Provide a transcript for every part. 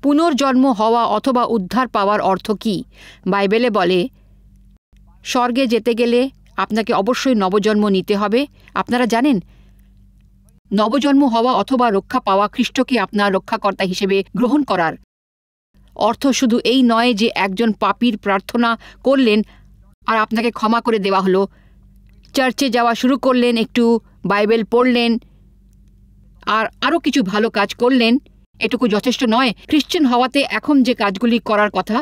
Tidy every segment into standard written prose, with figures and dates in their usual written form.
পুনর্জন্ম হওয়া অথবা উদ্ধার পাওয়ার অর্থ কি? বাইবেলে বলে স্বর্গে যেতে গেলে আপনাকে অবশ্যই নবজন্ম নিতে হবে। আপনারা জানেন, নবজন্ম হওয়া অথবা রক্ষা পাওয়া খ্রিস্টকে আপনার রক্ষাকর্তা হিসেবে গ্রহণ করার অর্থ শুধু এই নয় যে একজন পাপীর প্রার্থনা করলেন আর আপনাকে ক্ষমা করে দেওয়া হলো, চার্চে যাওয়া শুরু করলেন, একটু বাইবেল পড়লেন আর আরও কিছু ভালো কাজ করলেন, এটুকু যথেষ্ট নয়। খ্রিস্টান হওয়াতে এখন যে কাজগুলি করার কথা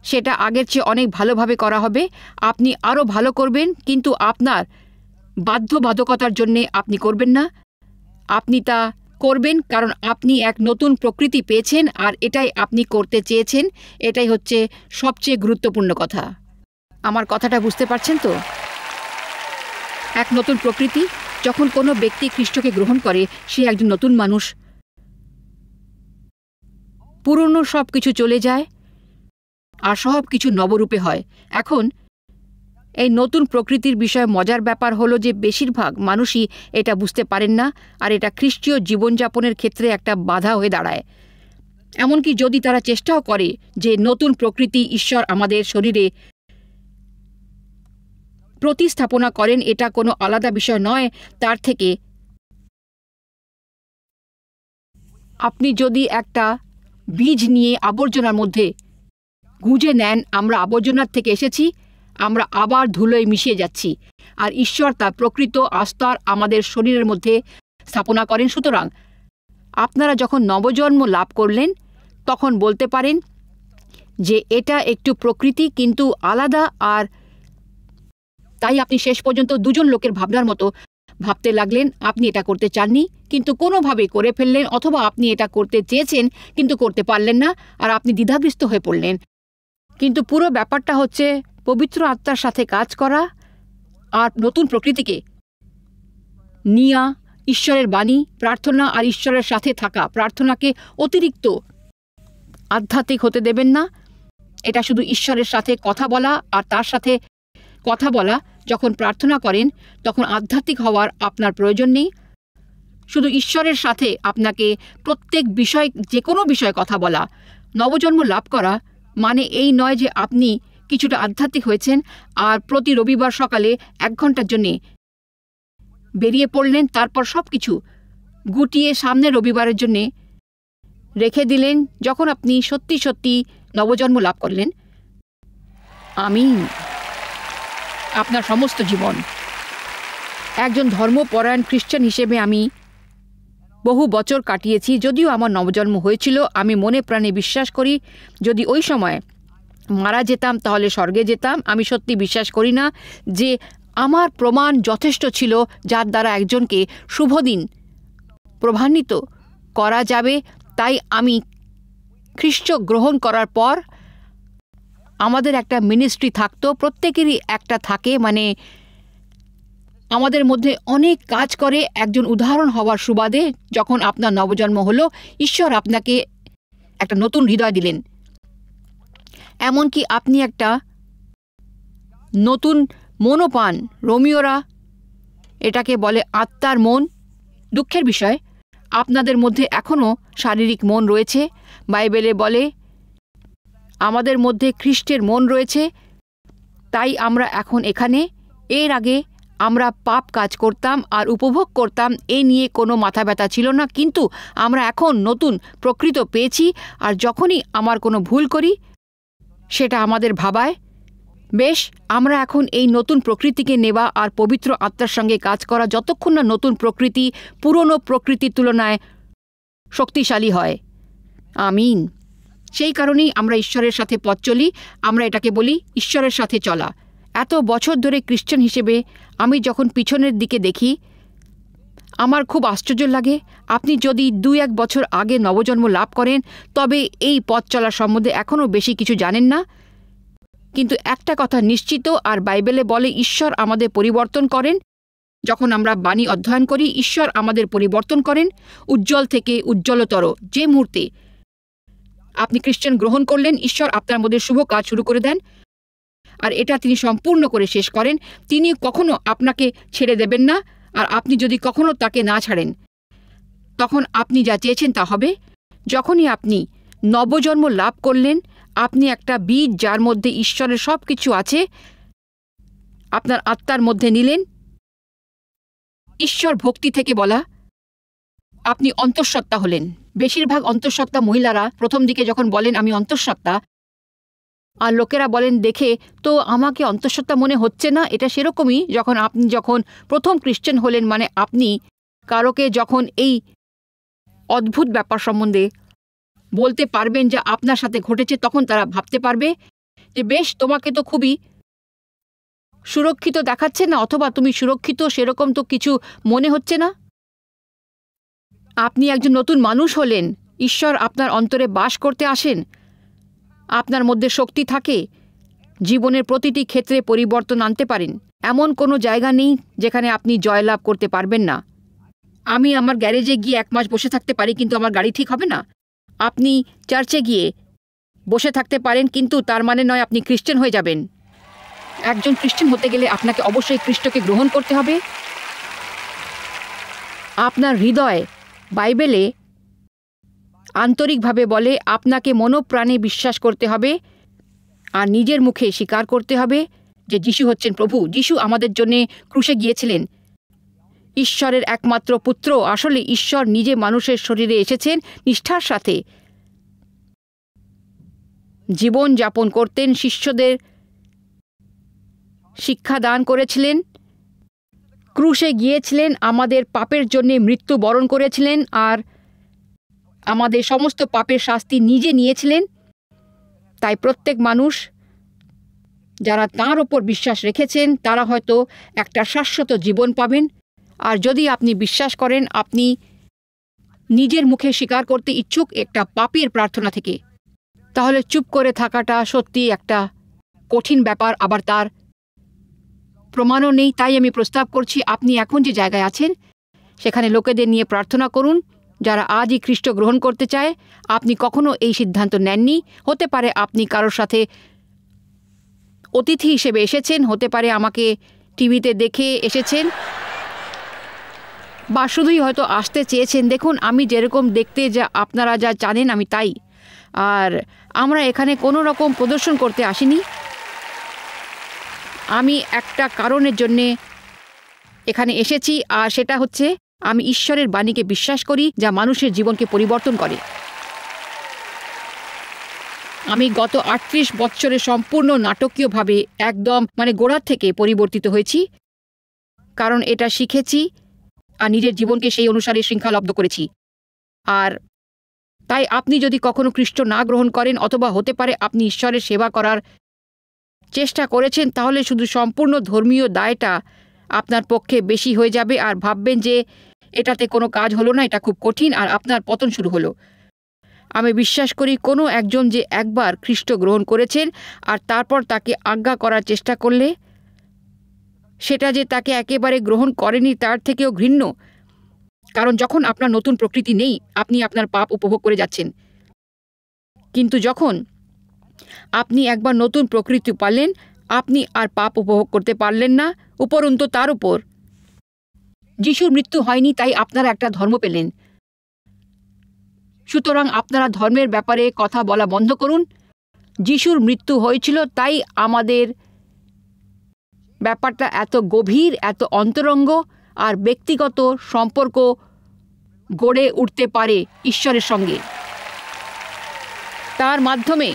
সেটা আগের চেয়ে অনেক ভালোভাবে করা হবে। আপনি আরও ভালো করবেন, কিন্তু আপনার বাধ্যবাধকতার জন্যে আপনি করবেন না। আপনি তা করবেন কারণ আপনি এক নতুন প্রকৃতি পেয়েছেন আর এটাই আপনি করতে চেয়েছেন। এটাই হচ্ছে সবচেয়ে গুরুত্বপূর্ণ কথা। আমার কথাটা বুঝতে পারছেন তো? এক নতুন প্রকৃতি। যখন কোনো ব্যক্তি খ্রিস্টকে গ্রহণ করে সে একজন নতুন মানুষ। পুরনো সব কিছু চলে যায় আর সব কিছু নবরূপে হয়। এখন এই নতুন প্রকৃতির বিষয়ে মজার ব্যাপার হলো যে বেশিরভাগ মানুষই এটা বুঝতে পারেন না, আর এটা খ্রিস্টীয় জীবনযাপনের ক্ষেত্রে একটা বাধা হয়ে দাঁড়ায়। এমনকি যদি তারা চেষ্টাও করে যে নতুন প্রকৃতি ঈশ্বর আমাদের শরীরে প্রতিস্থাপনা করেন, এটা কোনো আলাদা বিষয় নয় তার থেকে। আপনি যদি একটা বীজ নিয়ে আবর্জনার মধ্যে গুঁজে নেন, আমরা আবর্জনার থেকে এসেছি, আমরা আবার ধুলোয় মিশিয়ে যাচ্ছি, আর ঈশ্বর তার প্রকৃত আস্তর আমাদের শরীরের মধ্যে স্থাপনা করেন। সুতরাং আপনারা যখন নবজন্ম লাভ করলেন তখন বলতে পারেন যে এটা একটু প্রকৃতি কিন্তু আলাদা, আর তাই আপনি শেষ পর্যন্ত দুজন লোকের ভাবনার মতো ভাবতে লাগলেন। আপনি এটা করতে চাননি কিন্তু কোনোভাবে করে ফেললেন, অথবা আপনি এটা করতে চেয়েছেন কিন্তু করতে পারলেন না আর আপনি দ্বিধাগ্রস্ত হয়ে পড়লেন। কিন্তু পুরো ব্যাপারটা হচ্ছে পবিত্র আত্মার সাথে কাজ করা আর নতুন প্রকৃতিকে নিয়া, ঈশ্বরের বাণী, প্রার্থনা আর ঈশ্বরের সাথে থাকা। প্রার্থনাকে অতিরিক্ত আধ্যাত্মিক হতে দেবেন না। এটা শুধু ঈশ্বরের সাথে কথা বলা, আর তার সাথে কথা বলা। যখন প্রার্থনা করেন তখন আধ্যাত্মিক হওয়ার আপনার প্রয়োজন নেই। শুধু ঈশ্বরের সাথে আপনাকে প্রত্যেক বিষয়, যে কোনো বিষয়ে কথা বলা। নবজন্ম লাভ করা মানে এই নয় যে আপনি কিছুটা আধ্যাত্মিক হয়েছেন আর প্রতি রবিবার সকালে 1 ঘন্টার জন্যে বেরিয়ে পড়লেন, তারপর সব কিছু গুটিয়ে সামনে রবিবারের জন্যে রেখে দিলেন যখন আপনি সত্যি সত্যি নবজন্ম লাভ করলেন। আমিন। আপনার সমস্ত জীবন একজন ধর্মপরায়ণ খ্রিস্টান হিসেবে আমি বহু বছর কাটিয়েছি। যদিও আমার নবজন্ম হয়েছিল, আমি মনে প্রাণে বিশ্বাস করি যদি ওই সময় মারা যেতাম তাহলে স্বর্গে যেতাম। আমি সত্যি বিশ্বাস করি না যে আমার প্রমাণ যথেষ্ট ছিল যার দ্বারা একজনকে শুভদিন প্রভান্বিত করা যাবে। তাই আমি খ্রিস্ট গ্রহণ করার পর আমাদের একটা মিনিস্ট্রি থাকতো, প্রত্যেকেরই একটা থাকে, মানে আমাদের মধ্যে অনেক কাজ করে একজন উদাহরণ হওয়ার সুবাদে। যখন আপনার নবজন্ম হলো, ঈশ্বর আপনাকে একটা নতুন হৃদয় দিলেন, এমনকি আপনি একটা নতুন মনও পান। রোমিওরা এটাকে বলে আত্মার মন। দুঃখের বিষয় আপনাদের মধ্যে এখনও শারীরিক মন রয়েছে। বাইবেলে বলে আমাদের মধ্যে খ্রিস্টের মন রয়েছে, তাই আমরা এখন এখানে। এর আগে আমরা পাপ কাজ করতাম আর উপভোগ করতাম, এ নিয়ে কোনো মাথা ব্যথা ছিল না, কিন্তু আমরা এখন নতুন প্রকৃত পেয়েছি। আর যখনই আমার কোনো ভুল করি সেটা আমাদের ভাবায়, বেশ, আমরা এখন এই নতুন প্রকৃতিকে নেওয়া আর পবিত্র আত্মার সঙ্গে কাজ করা যতক্ষণ না নতুন প্রকৃতি পুরনো প্রকৃতির তুলনায় শক্তিশালী হয়। আমিন। সেই কারণেই আমরা ঈশ্বরের সাথে পথ চলি। আমরা এটাকে বলি ঈশ্বরের সাথে চলা। এত বছর ধরে খ্রিস্টান হিসেবে আমি যখন পিছনের দিকে দেখি আমার খুব আশ্চর্য লাগে। আপনি যদি 2-1 বছর আগে নবজন্ম লাভ করেন তবে এই পথ চলার সম্বন্ধে এখনও বেশি কিছু জানেন না। কিন্তু একটা কথা নিশ্চিত, আর বাইবেলে বলে ঈশ্বর আমাদের পরিবর্তন করেন। যখন আমরা বাণী অধ্যয়ন করি, ঈশ্বর আমাদের পরিবর্তন করেন উজ্জ্বল থেকে উজ্জ্বলতর। যে মুহূর্তে আপনি খ্রিস্টান গ্রহণ করলেন, ঈশ্বর আপনার মধ্যে শুভ কাজ শুরু করে দেন, আর এটা তিনি সম্পূর্ণ করে শেষ করেন। তিনি কখনো আপনাকে ছেড়ে দেবেন না, আর আপনি যদি কখনো তাকে না ছাড়েন তখন আপনি যা চেয়েছেন তা হবে। যখনই আপনি নবজন্ম লাভ করলেন, আপনি একটা বীজ যার মধ্যে ঈশ্বরের সব কিছু আছে আপনার আত্মার মধ্যে নিলেন। ঈশ্বর ভক্তি থেকে বলা, আপনি অন্তঃসত্ত্বা হলেন। বেশিরভাগ অন্তঃসত্ত্বা মহিলারা প্রথম দিকে যখন বলেন আমি অন্তঃসত্ত্বা, আর লোকেরা বলেন দেখে তো আমাকে অন্তঃসত্ত্বা মনে হচ্ছে না। এটা সেরকমই আপনি যখন প্রথম খ্রিস্টান হলেন, মানে আপনি কারোকে যখন এই অদ্ভুত ব্যাপার সম্বন্ধে বলতে পারবেন যা আপনার সাথে ঘটেছে, তখন তারা ভাবতে পারবে যে বেশ, তোমাকে তো খুবই সুরক্ষিত দেখাচ্ছে না, অথবা তুমি সুরক্ষিত সেরকম তো কিছু মনে হচ্ছে না। আপনি একজন নতুন মানুষ হলেন। ঈশ্বর আপনার অন্তরে বাস করতে আসেন, আপনার মধ্যে শক্তি থাকে, জীবনের প্রতিটি ক্ষেত্রে পরিবর্তন আনতে পারেন। এমন কোনো জায়গা নেই যেখানে আপনি জয়লাভ করতে পারবেন না। আমি আমার গ্যারেজে গিয়ে 1 মাস বসে থাকতে পারি, কিন্তু আমার গাড়ি ঠিক হবে না। আপনি চার্চে গিয়ে বসে থাকতে পারেন, কিন্তু তার মানে নয় আপনি খ্রিস্টান হয়ে যাবেন। একজন খ্রিস্টান হতে গেলে আপনাকে অবশ্যই খ্রিস্টকে গ্রহণ করতে হবে। আপনার হৃদয় বাইবেলে আন্তরিকভাবে বলে আপনাকে মনোপ্রাণে বিশ্বাস করতে হবে আর নিজের মুখে স্বীকার করতে হবে যে যিশু হচ্ছেন প্রভু। যিশু আমাদের জন্যে ক্রুশে গিয়েছিলেন। ঈশ্বরের একমাত্র পুত্র, আসলে ঈশ্বর নিজে মানুষের শরীরে এসেছেন, নিষ্ঠার সাথে জীবন যাপন করতেন, শিষ্যদের শিক্ষা দান করেছিলেন, ক্রুশে গিয়েছিলেন, আমাদের পাপের জন্যে মৃত্যু বরণ করেছিলেন আর আমাদের সমস্ত পাপের শাস্তি নিজে নিয়েছিলেন। তাই প্রত্যেক মানুষ যারা তাঁর ওপর বিশ্বাস রেখেছেন তারা হয়তো একটা শাশ্বত জীবন পাবেন। আর যদি আপনি বিশ্বাস করেন, আপনি নিজের মুখে স্বীকার করতে ইচ্ছুক একটা পাপীর প্রার্থনা থেকে, তাহলে চুপ করে থাকাটা সত্যি একটা কঠিন ব্যাপার, আবার তার প্রমাণও নেই। তাই আমি প্রস্তাব করছি আপনি এখন যে জায়গায় আছেন সেখানে লোকেদের নিয়ে প্রার্থনা করুন যারা আজই খ্রিস্ট গ্রহণ করতে চায়। আপনি কখনো এই সিদ্ধান্ত নেননি। হতে পারে আপনি কারোর সাথে অতিথি হিসেবে এসেছেন, হতে পারে আমাকে টিভিতে দেখে এসেছেন, বা শুধুই হয়তো আসতে চেয়েছেন। দেখুন, আমি যেরকম দেখতে যা আপনারা যা জানেন আমি তাই। আর আমরা এখানে কোনো রকম প্রদর্শন করতে আসিনি। আমি একটা কারণের জন্যে এখানে এসেছি, আর সেটা হচ্ছে আমি ঈশ্বরের বাণীকে বিশ্বাস করি যা মানুষের জীবনকে পরিবর্তন করে। আমি গত 38 বছরে সম্পূর্ণ নাটকীয়ভাবে একদম গোড়ার থেকে পরিবর্তিত হয়েছি, কারণ এটা শিখেছি আর নিজের জীবনকে সেই অনুসারে শৃঙ্খলাবদ্ধ করেছি। আর তাই আপনি যদি কখনো খ্রিস্ট না গ্রহণ করেন, অথবা হতে পারে আপনি ঈশ্বরের সেবা করার চেষ্টা করেছেন, তাহলে শুধু সম্পূর্ণ ধর্মীয় দায়টা আপনার পক্ষে বেশি হয়ে যাবে আর ভাববেন যে এটাতে কোনো কাজ হলো না, এটা খুব কঠিন, আর আপনার পতন শুরু হলো। আমি বিশ্বাস করি কোনো একজন যে একবার খ্রিস্ট গ্রহণ করেছেন আর তারপর তাকে আজ্ঞা করার চেষ্টা করলে সেটা যে তাকে একেবারে গ্রহণ করেনি তার থেকেও ঘৃণ্য। কারণ যখন আপনার নতুন প্রকৃতি নেই, আপনি আপনার পাপ উপভোগ করে যাচ্ছেন। কিন্তু যখন আপনি একবার নতুন প্রকৃতি পালেন, আপনি আর পাপ উপভোগ করতে পারলেন না। উপরন্তু তার উপর যিশুর মৃত্যু হয়নি, তাই আপনারা একটা ধর্ম পেলেন। সুতরাং আপনারা ধর্মের ব্যাপারে কথা বলা বন্ধ করুন। যিশুর মৃত্যু হয়েছিল, তাই আমাদের ব্যাপারটা এত গভীর, এত অন্তরঙ্গ আর ব্যক্তিগত সম্পর্ক গড়ে উঠতে পারে ঈশ্বরের সঙ্গে। তার মাধ্যমে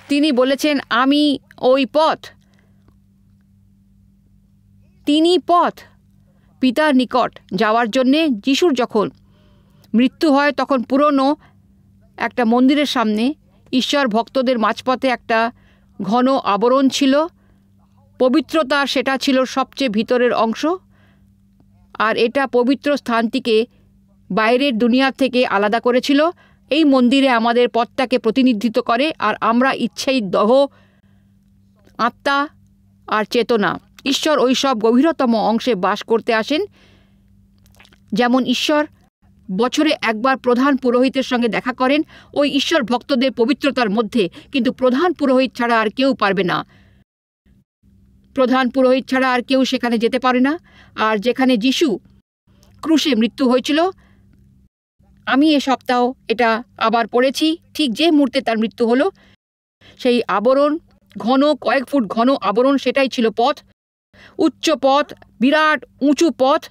তিনি বলেছেন, আমি ওই পথ। তিনি পথ পিতার নিকট যাওয়ার জন্যে। যিশুর যখন মৃত্যু হয় তখন পুরনো একটা মন্দিরের সামনে ঈশ্বর ভক্তদের মাঝপথে একটা ঘন আবরণ ছিল। পবিত্রতা সেটা ছিল সবচেয়ে ভিতরের অংশ, আর এটা পবিত্র স্থানটিকে বাইরের দুনিয়া থেকে আলাদা করেছিল। এই মন্দিরে আমাদের পথটাকে প্রতিনিধিত্ব করে, আর আমরা ইচ্ছাই দেহ, আত্মা আর চেতনা। ঈশ্বর ওই সব গভীরতম অংশে বাস করতে আসেন। যেমন ঈশ্বর বছরে একবার প্রধান পুরোহিতের সঙ্গে দেখা করেন, ওই ঈশ্বর ভক্তদের পবিত্রতার মধ্যে, কিন্তু প্রধান পুরোহিত ছাড়া আর কেউ পারবে না। প্রধান পুরোহিত ছাড়া আর কেউ সেখানে যেতে পারে না। আর যেখানে যিশু ক্রুশে মৃত্যু হয়েছিল আমি এ সপ্তাহ এটা আবার পড়েছি। ঠিক যে মুহূর্তে তার মৃত্যু হলো, সেই আবরণ, ঘন কয়েক ফুট ঘন আবরণ, সেটাই ছিল পথ। উচ্চ পথ, বিরাট উঁচু পথ।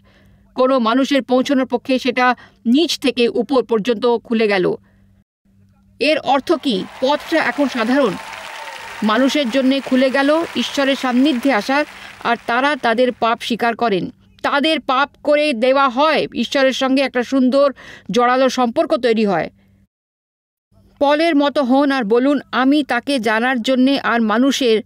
কোনো মানুষের পৌঁছানোর পক্ষে সেটা নিচ থেকে উপর পর্যন্ত খুলে গেল। এর অর্থ কি? পথটা এখন সাধারণ মানুষের জন্য খুলে গেল ঈশ্বরের সান্নিধ্যে আসার, আর তারা তাদের পাপ স্বীকার করেন, তাদের পাপ করে দেওয়া হয়, ঈশ্বরের সঙ্গে একটা সুন্দর জড়ালো সম্পর্ক তৈরি হয়। পলের মতো হন আর বলুন, আমি তাকে জানার জন্যে আর মানুষের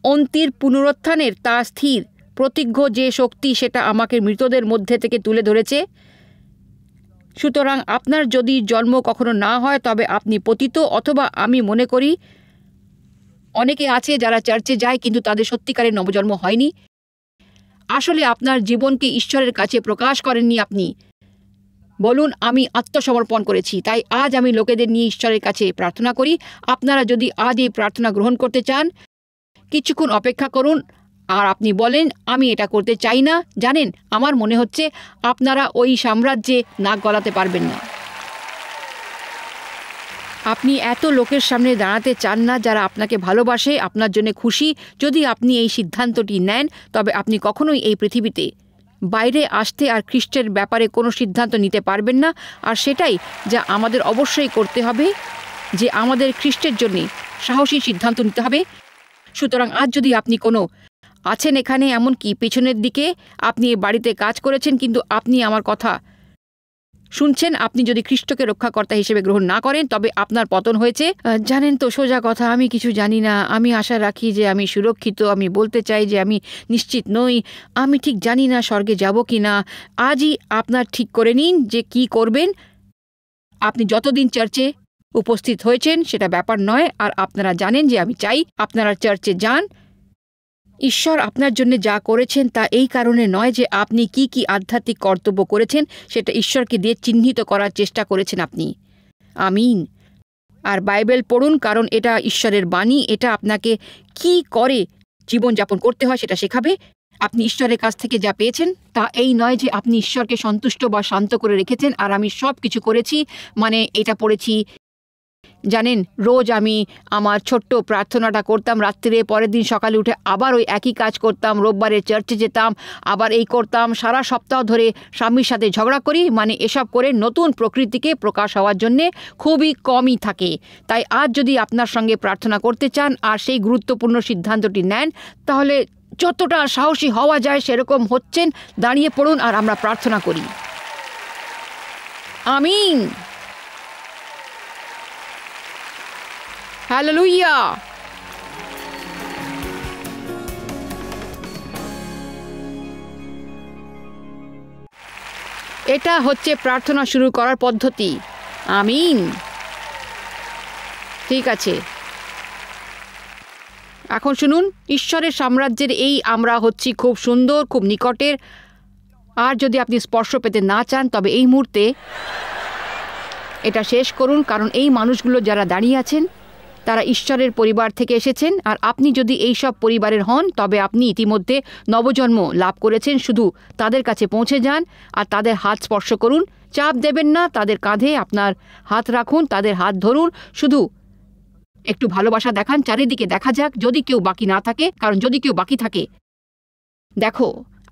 অন্তির পুনরুত্থানের তা স্থির প্রতিজ্ঞ যে শক্তি সেটা আমাকে মৃতদের মধ্যে থেকে তুলে ধরেছে। সুতরাং আপনার যদি জন্ম কখনো না হয় তবে আপনি পতিত, অথবা আমি মনে করি অনেকে আছে যারা চার্চে যায় কিন্তু তাদের সত্যিকারের নবজন্ম হয়নি। আসলে আপনার জীবনকে ঈশ্বরের কাছে প্রকাশ করেননি। আপনি বলুন, আমি আত্মসমর্পণ করেছি, তাই আজ আমি লোকেদের নিয়ে ঈশ্বরের কাছে প্রার্থনা করি। আপনারা যদি আজ এই প্রার্থনা গ্রহণ করতে চান, কিছুক্ষণ অপেক্ষা করুন আর আপনি বলেন, আমি এটা করতে চাই না। জানেন, আমার মনে হচ্ছে আপনারা ওই সাম্রাজ্যে নাক গলাতে পারবেন না। আপনি এত লোকের সামনে দাঁড়াতে চান না যারা আপনাকে ভালোবাসে, আপনার জন্য খুশি। যদি আপনি এই সিদ্ধান্তটি নেন তবে আপনি কখনোই এই পৃথিবীতে বাইরে আসতে আর খ্রিস্টের ব্যাপারে কোনো সিদ্ধান্ত নিতে পারবেন না। আর সেটাই যা আমাদের অবশ্যই করতে হবে, যে আমাদের খ্রিস্টের জন্যে সাহসী সিদ্ধান্ত নিতে হবে। সুতরাং আজ যদি আপনি কোনো আছেন এখানে, এমনকি পেছনের দিকে আপনি বাড়িতে কাজ করেছেন কিন্তু আপনি আমার কথা শুনছেন, আপনি যদি খ্রিস্টকে রক্ষাকর্তা হিসেবে গ্রহণ না করেন তবে আপনার পতন হয়েছে। জানেন তো, সোজা কথা, আমি কিছু জানি না। আমি আশা রাখি যে আমি সুরক্ষিত। আমি বলতে চাই যে আমি নিশ্চিত নই। আমি ঠিক জানি না স্বর্গে যাব কি না। আজই আপনার ঠিক করে নিন যে কি করবেন। আপনি যতদিন চার্চে উপস্থিত হয়েছেন সেটা ব্যাপার নয়। আর আপনারা জানেন যে আমি চাই আপনারা চার্চে যান। ঈশ্বর আপনার জন্য যা করেছেন তা এই কারণে নয় যে আপনি কি কি আধ্যাত্মিক কর্তব্য করেছেন, সেটা ঈশ্বরকে দিয়ে চিহ্নিত করার চেষ্টা করেছেন আপনি। আমিন। আর বাইবেল পড়ুন, কারণ এটা ঈশ্বরের বাণী। এটা আপনাকে কি করে জীবনযাপন করতে হয় সেটা শেখাবে। আপনি ঈশ্বরের কাছ থেকে যা পেয়েছেন তা এই নয় যে আপনি ঈশ্বরকে সন্তুষ্ট বা শান্ত করে রেখেছেন আর আমি সব কিছু করেছি, মানে এটা পড়েছি। জানেন, রোজ আমি আমার ছোট্ট প্রার্থনাটা করতাম রাত্রে, পরের দিন সকালে উঠে আবার ওই একই কাজ করতাম, রোববারে চার্চে যেতাম, আবার এই করতাম, সারা সপ্তাহ ধরে স্বামীর সাথে ঝগড়া করি। মানে এসব করে নতুন প্রকৃতিকে প্রকাশ হওয়ার জন্যে খুবই কমই থাকে। তাই আজ যদি আপনার সঙ্গে প্রার্থনা করতে চান আর সেই গুরুত্বপূর্ণ সিদ্ধান্তটি নেন, তাহলে যতটা সাহসী হওয়া যায় সেরকম হচ্ছেন, দাঁড়িয়ে পড়ুন আর আমরা প্রার্থনা করি। আমিন। হালেলুয়া। এটা হচ্ছে প্রার্থনা শুরু করার পদ্ধতি। আমিন। ঠিক আছে, এখন শুনুন, ঈশ্বরের সাম্রাজ্যের এই আমরা হচ্ছি খুব সুন্দর, খুব নিকটের। আর যদি আপনি স্পর্শ পেতে না চান তবে এই মুহূর্তে এটা শেষ করুন, কারণ এই মানুষগুলো যারা দাঁড়িয়ে আছেন তারা ঈশ্বরের পরিবার থেকে এসেছেন। আর আপনি যদি এই সব পরিবারের হন তবে আপনি ইতিমধ্যে নবজন্ম লাভ করেছেন। শুধু তাদের কাছে পৌঁছে যান আর তাদের হাত স্পর্শ করুন। চাপ দেবেন না, তাদের কাঁধে আপনার হাত রাখুন, তাদের হাত ধরুন, শুধু একটু ভালোবাসা দেখান। চারিদিকে দেখা যাক যদি কেউ বাকি না থাকে, কারণ যদি কেউ বাকি থাকে দেখো।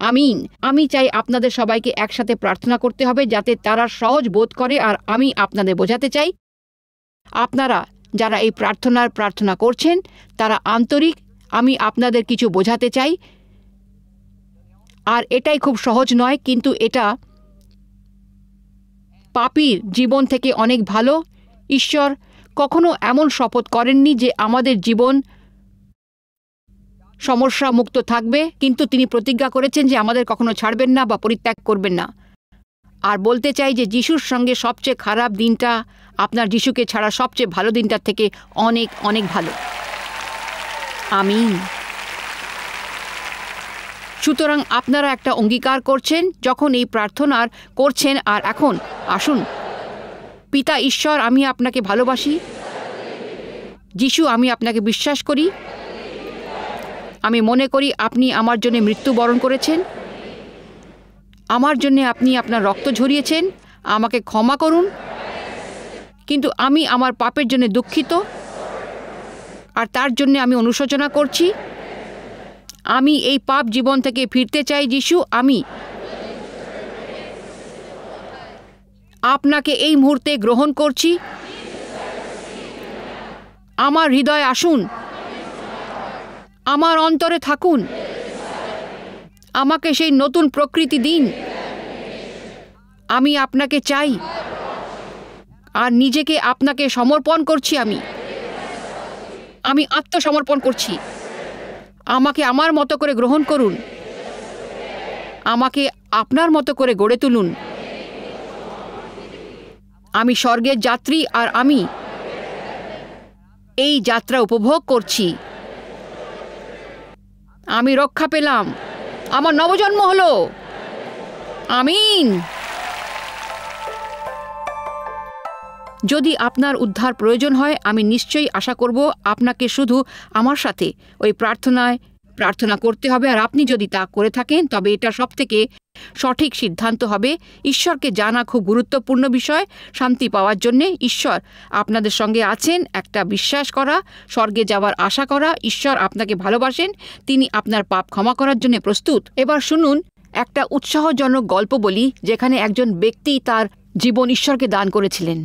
আমিন। আমি চাই আপনাদের সবাইকে একসাথে প্রার্থনা করতে হবে যাতে তারা সহজ বোধ করে। আর আমি আপনাদের বোঝাতে চাই, আপনারা যারা এই প্রার্থনা করছেন তারা আন্তরিক। আমি আপনাদের কিছু বোঝাতে চাই, আর এটাই খুব সহজ নয়, কিন্তু এটা পাপীর জীবন থেকে অনেক ভালো। ঈশ্বর কখনো এমন শপথ করেননি যে আমাদের জীবন সমস্যা মুক্ত থাকবে, কিন্তু তিনি প্রতিজ্ঞা করেছেন যে আমাদের কখনো ছাড়বেন না বা পরিত্যাগ করবেন না। আর বলতে চাই যে যিশুর সঙ্গে সবচেয়ে খারাপ দিনটা আপনার যিশুকে ছাড়া সবচেয়ে ভালো দিনটার থেকে অনেক অনেক ভালো। আমিন। সুতরাং আপনারা একটা অঙ্গীকার করছেন যখন এই প্রার্থনার করছেন। আর এখন আসুন, পিতা ঈশ্বর, আমি আপনাকে ভালোবাসি। যিশু, আমি আপনাকে বিশ্বাস করি। আমি মনে করি আপনি আমার জন্য মৃত্যুবরণ করেছেন, আমার জন্য আপনি আপনার রক্ত ঝরিয়েছেন, আমাকে ক্ষমা করুন, কিন্তু আমি আমার পাপের জন্য দুঃখিত আর তার জন্য আমি অনুশোচনা করছি। আমি এই পাপ জীবন থেকে ফিরতে চাই যিশু। আমি আপনাকে এই মুহূর্তে গ্রহণ করছি। আমার হৃদয়ে আসুন, আমার অন্তরে থাকুন, আমাকে সেই নতুন প্রকৃতি দিন। আমি আপনাকে চাই আর নিজেকে আপনাকে সমর্পণ করছি। আমি আত্মসমর্পণ করছি। আমাকে আমার মতো করে গ্রহণ করুন, আমাকে আপনার মতো করে গড়ে তুলুন। আমি স্বর্গের যাত্রী আর আমি এই যাত্রা উপভোগ করছি। আমি রক্ষা পেলাম, আমার নবজন্ম হলো। আমিন। যদি আপনার উদ্ধার প্রয়োজন হয়, আমি নিশ্চয়ই আশা করব আপনাকে শুধু আমার সাথে ওই প্রার্থনা করতে হবে। আর আপনি যদি তা করে থাকেন, তবে এটা সবথেকে সঠিক সিদ্ধান্ত হবে। ঈশ্বরকে জানা খুব গুরুত্বপূর্ণ বিষয় শান্তি পাওয়ার জন্যে। ঈশ্বর আপনাদের সঙ্গে আছেন, একটা বিশ্বাস করা, স্বর্গে যাওয়ার আশা করা। ঈশ্বর আপনাকে ভালোবাসেন, তিনি আপনার পাপ ক্ষমা করার জন্য প্রস্তুত। এবার শুনুন একটা উৎসাহজনক গল্প বলি, যেখানে একজন ব্যক্তি তার জীবন ঈশ্বরকে দান করেছিলেন।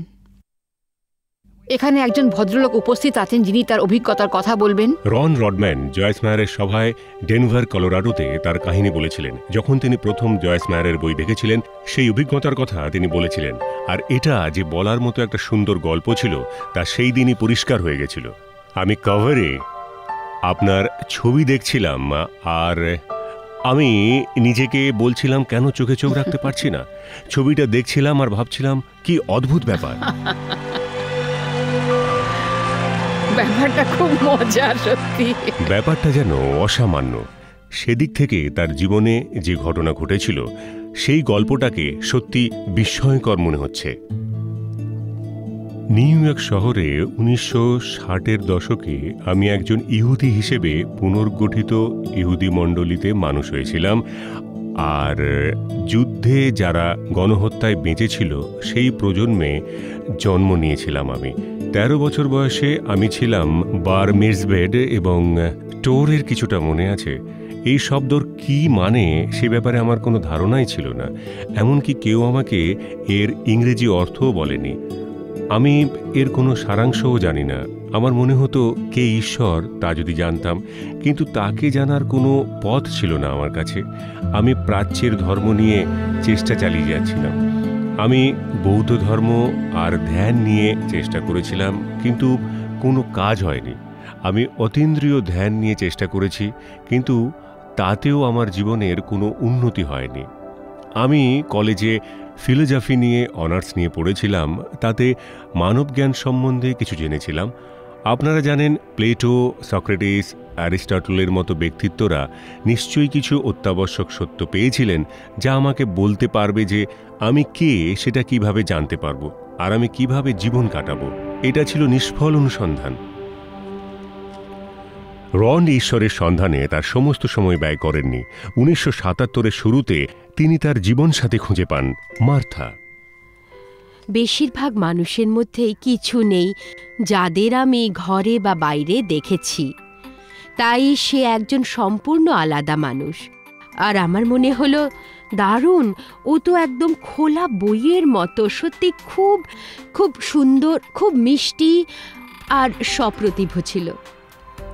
এখানে একজন ভদ্রলোক উপস্থিত আছেন যিনি তার অভিজ্ঞতার কথা বলবেন। রন রডম্যান জয়েস মায়ারের সভায় ডেনভার কলোরাডোতে তার কাহিনী বলেছিলেন। যখন তিনি প্রথম জয়েস মায়ারের বই দেখেছিলেন, সেই অভিজ্ঞতার কথা তিনি বলেছিলেন। আর এটা যে বলার মতো একটা সুন্দর গল্প ছিল, তা সেই দিনই পরিষ্কার হয়ে গেছিল। আমি কভারে আপনার ছবি দেখছিলাম আর আমি নিজেকে বলছিলাম, কেন চোখে চোখ রাখতে পারছি না। ছবিটা দেখছিলাম আর ভাবছিলাম, কি অদ্ভুত ব্যাপার। ব্যাপারটা খুব মজার, সত্যি ব্যাপারটা যেন অসামান্য। সেদিক থেকে তার জীবনে যে ঘটনা ঘটেছিল, সেই গল্পটাকে সত্যি বিস্ময়কর মনে হচ্ছে। নিউ ইয়র্ক শহরে 1960-এর দশকে আমি একজন ইহুদি হিসেবে পুনর্গঠিত ইহুদি মণ্ডলীতে মানুষ হয়েছিলাম। আর যুদ্ধে যারা গণহত্যায় বেঁচেছিল, সেই প্রজন্মে জন্ম নিয়েছিলাম আমি। 13 বছর বয়সে আমি ছিলাম বার মিটজবেড এবং টোরের কিছুটা মনে আছে। এই শব্দর কি মানে সে ব্যাপারে আমার কোনো ধারণাই ছিল না। এমনকি কেউ আমাকে এর ইংরেজি অর্থও বলেনি। আমি এর কোনো সারাংশও জানি না। আমার মনে হতো কে ঈশ্বর তা যদি জানতাম, কিন্তু তাকে জানার কোনো পথ ছিল না আমার কাছে। আমি প্রাচ্যের ধর্ম নিয়ে চেষ্টা চালিয়ে যাচ্ছিলাম। আমি বৌদ্ধ ধর্ম আর ধ্যান নিয়ে চেষ্টা করেছিলাম, কিন্তু কোনো কাজ হয়নি। আমি অতীন্দ্রিয় ধ্যান নিয়ে চেষ্টা করেছি, কিন্তু তাতেও আমার জীবনের কোনো উন্নতি হয়নি। আমি কলেজে ফিলোজফি নিয়ে অনার্স নিয়ে পড়েছিলাম। তাতে মানবজ্ঞান সম্বন্ধে কিছু জেনেছিলাম। আপনারা জানেন, প্লেটো, সক্রেটিস, অ্যারিস্টটলের মতো ব্যক্তিত্বরা নিশ্চয়ই কিছু অত্যাবশ্যক সত্য পেয়েছিলেন, যা আমাকে বলতে পারবে যে আমি কে, সেটা কিভাবে জানতে পারবো আর আমি কিভাবে জীবন কাটাবো। এটা ছিল নিষ্ফল অনুসন্ধান। রন ঈশ্বরের সন্ধানে তার সমস্ত সময় ব্যয় করেননি। 1977-এর শুরুতে তিনি তার জীবনসাথী খুঁজে পান, মার্থা। বেশিরভাগ মানুষের মধ্যেই কিছু নেই যাদের আমি ঘরে বা বাইরে দেখেছি, তাই সে একজন সম্পূর্ণ আলাদা মানুষ। আর আমার মনে হলো, দারুণ, ও তো একদম খোলা বইয়ের মতো, সত্যি খুব খুব সুন্দর, খুব মিষ্টি আর সপ্রতিভ ছিল।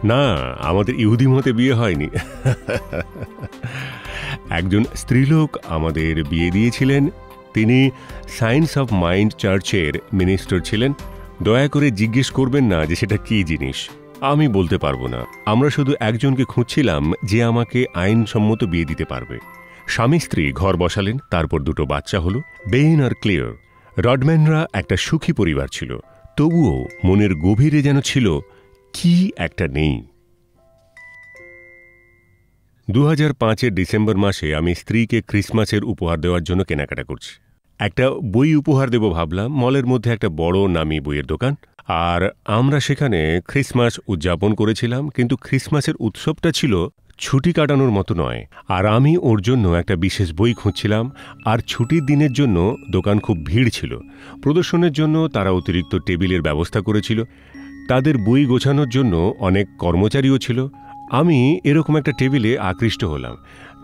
না, আমাদের ইহুদি মতে বিয়ে হয়নি। একজন স্ত্রীলোক আমাদের বিয়ে দিয়েছিলেন। তিনি সায়েন্স অফ মাইন্ড চার্চের মিনিস্টার ছিলেন। দয়া করে জিজ্ঞেস করবেন না যে সেটা কী জিনিস, আমি বলতে পারবো না। আমরা শুধু একজনকে খুঁজছিলাম যে আমাকে আইনসম্মত বিয়ে দিতে পারবে। স্বামী স্ত্রী ঘর বসালেন, তারপর 2 বাচ্চা হলো, বেন আর ক্লিয়ার। রডম্যানরা একটা সুখী পরিবার ছিল, তবুও মনের গভীরে যেন ছিল কি একটা নেই। 2005-এর ডিসেম্বর মাসে আমি স্ত্রীকে ক্রিসমাসের উপহার দেওয়ার জন্য কেনাকাটা করছি। একটা বই উপহার দেব ভাবলাম। মলের মধ্যে একটা বড় নামি বইয়ের দোকান, আর আমরা সেখানে ক্রিসমাস উদযাপন করেছিলাম। কিন্তু ক্রিসমাসের উৎসবটা ছিল ছুটি কাটানোর মতো নয়। আর আমি ওর জন্য একটা বিশেষ বই খুঁজছিলাম, আর ছুটির দিনের জন্য দোকান খুব ভিড় ছিল। প্রদর্শনের জন্য তারা অতিরিক্ত টেবিলের ব্যবস্থা করেছিল। তাদের বই গোছানোর জন্য অনেক কর্মচারীও ছিল। আমি এরকম একটা টেবিলে আকৃষ্ট হলাম,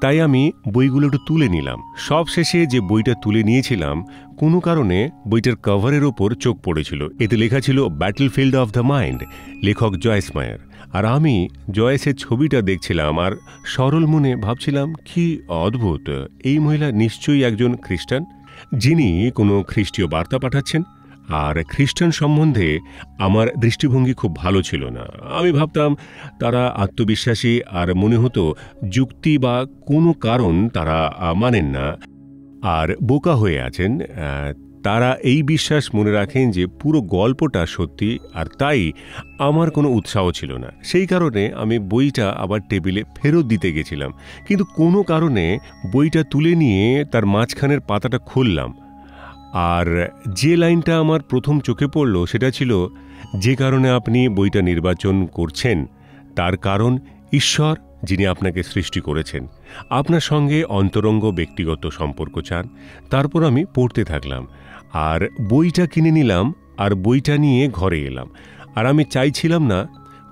তাই আমি বইগুলো একটু তুলে নিলাম। সব শেষে যে বইটা তুলে নিয়েছিলাম, কোনো কারণে বইটার কভারের ওপর চোখ পড়েছিল। এতে লেখা ছিল ব্যাটলফিল্ড অফ দ্য মাইন্ড, লেখক জয়েস মায়ার। আর আমি জয়েসের ছবিটা দেখছিলাম আর সরল মনে ভাবছিলাম, কি অদ্ভুত, এই মহিলা নিশ্চয়ই একজন খ্রিস্টান, যিনি কোনো খ্রিস্টীয় বার্তা পাঠাচ্ছেন। আর খ্রিস্টান সম্বন্ধে আমার দৃষ্টিভঙ্গি খুব ভালো ছিল না। আমি ভাবতাম তারা আত্মবিশ্বাসী, আর মনে হতো যুক্তি বা কোনো কারণ তারা মানেন না আর বোকা হয়ে আছেন। তারা এই বিশ্বাস মনে রাখেন যে পুরো গল্পটা সত্যি, আর তাই আমার কোনো উৎসাহ ছিল না। সেই কারণে আমি বইটা আবার টেবিলে ফেরত দিতে গেছিলাম, কিন্তু কোনো কারণে বইটা তুলে নিয়ে তার মাঝখানের পাতাটা খুললাম। আর যে লাইনটা আমার প্রথম চোখে পড়ল সেটা ছিল, যে কারণে আপনি বইটা নির্বাচন করছেন তার কারণ ঈশ্বর, যিনি আপনাকে সৃষ্টি করেছেন, আপনার সঙ্গে অন্তরঙ্গ ব্যক্তিগত সম্পর্ক চান। তারপর আমি পড়তে থাকলাম আর বইটা কিনে নিলাম আর বইটা নিয়ে ঘরে এলাম। আর আমি চাইছিলাম না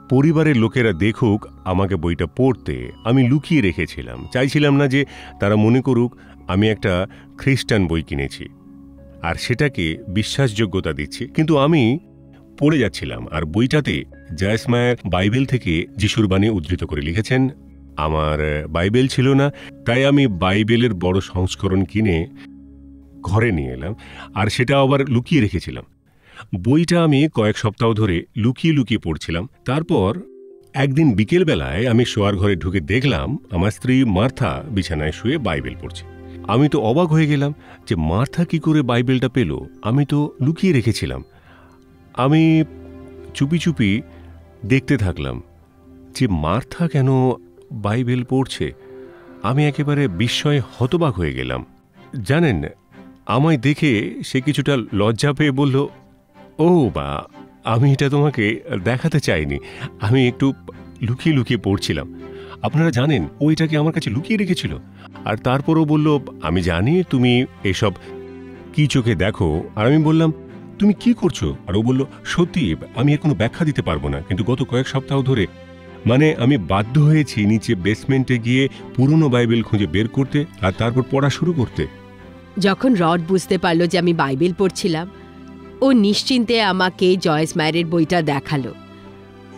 পরিবারের লোকেরা দেখুক আমাকে বইটা পড়তে। আমি লুকিয়ে রেখেছিলাম, চাইছিলাম না যে তারা মনে করুক আমি একটা খ্রিস্টান বই কিনেছি আর সেটাকে বিশ্বাসযোগ্যতা দিচ্ছি। কিন্তু আমি পড়ে যাচ্ছিলাম, আর বইটাতে জয়েস মায়ার বাইবেল থেকে যিশুর বাণী উদ্ধৃত করে লিখেছেন। আমার বাইবেল ছিল না, তাই আমি বাইবেলের বড় সংস্করণ কিনে ঘরে নিয়ে এলাম, আর সেটা আবার লুকিয়ে রেখেছিলাম। বইটা আমি কয়েক সপ্তাহ ধরে লুকিয়ে লুকিয়ে পড়ছিলাম। তারপর একদিন বিকেলবেলায় আমি শোয়ার ঘরে ঢুকে দেখলাম আমার স্ত্রী মার্থা বিছানায় শুয়ে বাইবেল পড়ছে। আমি তো অবাক হয়ে গেলাম যে মার্থা কি করে বাইবেলটা পেল, আমি তো লুকিয়ে রেখেছিলাম। আমি চুপি চুপি দেখতে থাকলাম যে মার্থা কেন বাইবেল পড়ছে। আমি একেবারে বিস্ময়ে হতবাক হয়ে গেলাম। জানেন, আমায় দেখে সে কিছুটা লজ্জা পেয়ে বলল, ও বা, আমি এটা তোমাকে দেখাতে চাইনি, আমি একটু লুকিয়ে লুকিয়ে পড়ছিলাম। আপনারা জানেন, ও এটাকে আমার কাছে লুকিয়ে রেখেছিল। আর তারপরও বলল, আমি জানি তুমি এসব কি চোখে দেখো। আর আমি বললাম, তুমি কি করছো? আর ও বলল, সত্যি আমি এর কোনো ব্যাখ্যা দিতে পারবো না, কিন্তু গত কয়েক সপ্তাহ ধরে আমি বাধ্য হয়েছি নিচে বেসমেন্টে গিয়ে পুরনো বাইবেল খুঁজে বের করতে আর তারপর পড়া শুরু করতে। যখন রড বুঝতে পারল যে আমি বাইবেল পড়ছিলাম, ও নিশ্চিন্তে আমাকে জয়েস মায়ারের বইটা দেখালো।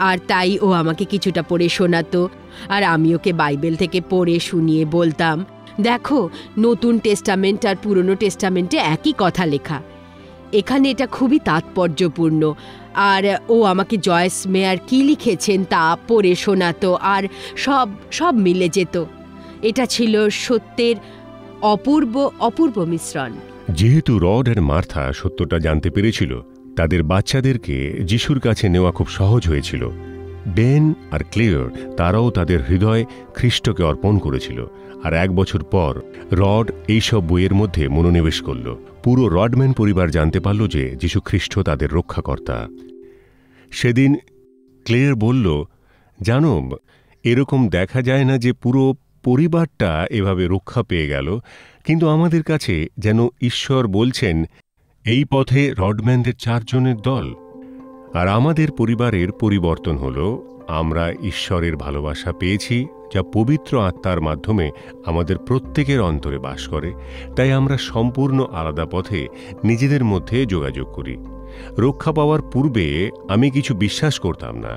আর তাই ও আমাকে কিছুটা পড়ে শোনাতো, আর আমি ওকে বাইবেল থেকে পড়ে শুনিয়ে বলতাম, দেখো, নতুন টেস্টামেন্ট আর পুরনো টেস্টামেন্টে একই কথা লেখা, এখানে এটা খুবই তাৎপর্যপূর্ণ। আর ও আমাকে জয়েস মেয়ার কি লিখেছেন তা পড়ে শোনাতো, আর সব মিলে যেত। এটা ছিল সত্যের অপূর্ব মিশ্রণ। যেহেতু রড আর মার্থা সত্যটা জানতে পেরেছিল, তাদের বাচ্চাদেরকে যিশুর কাছে নেওয়া খুব সহজ হয়েছিল। বেন আর ক্লেয়ার, তারাও তাদের হৃদয় খ্রিস্টকে অর্পণ করেছিল। আর 1 বছর পর রড এইসব বইয়ের মধ্যে মনোনিবেশ করল। পুরো রডম্যান পরিবার জানতে পারল যে যিশু খ্রিস্ট তাদের রক্ষাকর্তা। সেদিন ক্লেয়ার বলল, জানো, এরকম দেখা যায় না যে পুরো পরিবারটা এভাবে রক্ষা পেয়ে গেল, কিন্তু আমাদের কাছে যেন ঈশ্বর বলছেন, এই পথে রডম্যানদের 4 জনের দল। আর আমাদের পরিবারের পরিবর্তন হলো, আমরা ঈশ্বরের ভালোবাসা পেয়েছি, যা পবিত্র আত্মার মাধ্যমে আমাদের প্রত্যেকের অন্তরে বাস করে। তাই আমরা সম্পূর্ণ আলাদা পথে নিজেদের মধ্যে যোগাযোগ করি। রক্ষা পাওয়ার পূর্বে আমি কিছু বিশ্বাস করতাম না।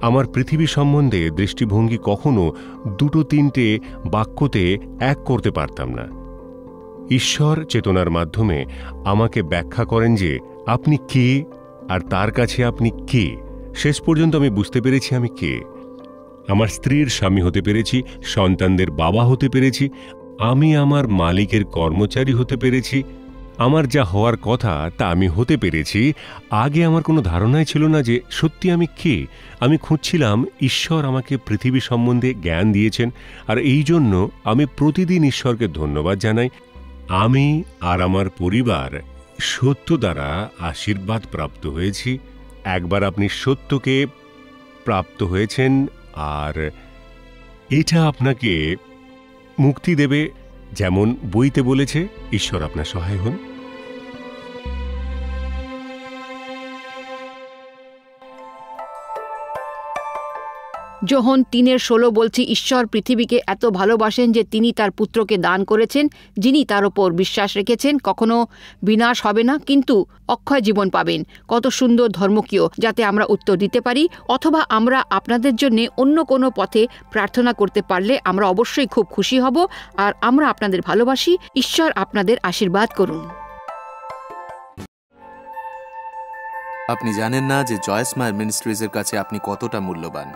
আমার পৃথিবী সম্বন্ধে দৃষ্টিভঙ্গি কখনো 2-3টে বাক্যতে এক করতে পারতাম না। ঈশ্বর চেতনার মাধ্যমে আমাকে ব্যাখ্যা করেন যে আপনি কে আর তার কাছে আপনি কে। শেষ পর্যন্ত আমি বুঝতে পেরেছি আমি কে। আমার স্ত্রীর স্বামী হতে পেরেছি, সন্তানদের বাবা হতে পেরেছি, আমি আমার মালিকের কর্মচারী হতে পেরেছি, আমার যা হওয়ার কথা তা আমি হতে পেরেছি। আগে আমার কোনো ধারণাই ছিল না যে সত্যি আমি কে। আমি খুঁজছিলাম, ঈশ্বর আমাকে পৃথিবী সম্বন্ধে জ্ঞান দিয়েছেন, আর এই জন্য আমি প্রতিদিন ঈশ্বরকে ধন্যবাদ জানাই। আমি আর আমার পরিবার সত্য দ্বারা আশীর্বাদ প্রাপ্ত হয়েছি। একবার আপনি সত্যকে প্রাপ্ত হয়েছেন, আর এটা আপনাকে মুক্তি দেবে, যেমন বইতে বলেছে। ঈশ্বর আপনার সহায় হন। যোহন 3:16 বলছি, ঈশ্বর পৃথিবীকে এত ভালোবাসেন যে তিনি তার পুত্রকে দান করেছেন। যিনি তার ওপর বিশ্বাস রেখেছেন কখনো বিনাশ হবে না, কিন্তু অক্ষয় জীবন পাবেন। কত সুন্দর ধর্মকীয়, যাতে আমরা উত্তর দিতে পারি, অথবা আমরা আপনাদের জন্য অন্য কোনো পথে প্রার্থনা করতে পারলে আমরা অবশ্যই খুব খুশি হব। আর আমরা আপনাদের ভালোবাসি। ঈশ্বর আপনাদের আশীর্বাদ করুন। আপনি জানেন না যে জয়েস মায়ার মিনিস্ট্রিজের কাছে আপনি কতটা মূল্যবান।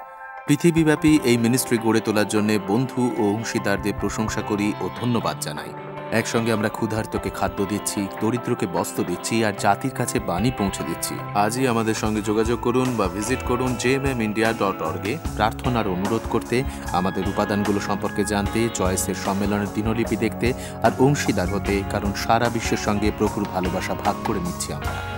পৃথিবীব্যাপী এই মিনিস্ট্রি গড়ে তোলার জন্য বন্ধু ও অংশীদারদের প্রশংসা করি ও ধন্যবাদ জানাই। একসঙ্গে আমরা ক্ষুধার্তকে খাদ্য দিচ্ছি, দরিদ্রকে বস্ত্র দিচ্ছি, আর জাতির কাছে বাণী পৌঁছে দিচ্ছি। আজই আমাদের সঙ্গে যোগাযোগ করুন বা ভিজিট করুন jmmindia.org-এ প্রার্থনার অনুরোধ করতে, আমাদের উপাদানগুলো সম্পর্কে জানতে, জয়েসের সম্মেলনের দিনলিপি দেখতে আর অংশীদার হতে, কারণ সারা বিশ্বের সঙ্গে প্রভুর ভালোবাসা ভাগ করে নিচ্ছি আমরা।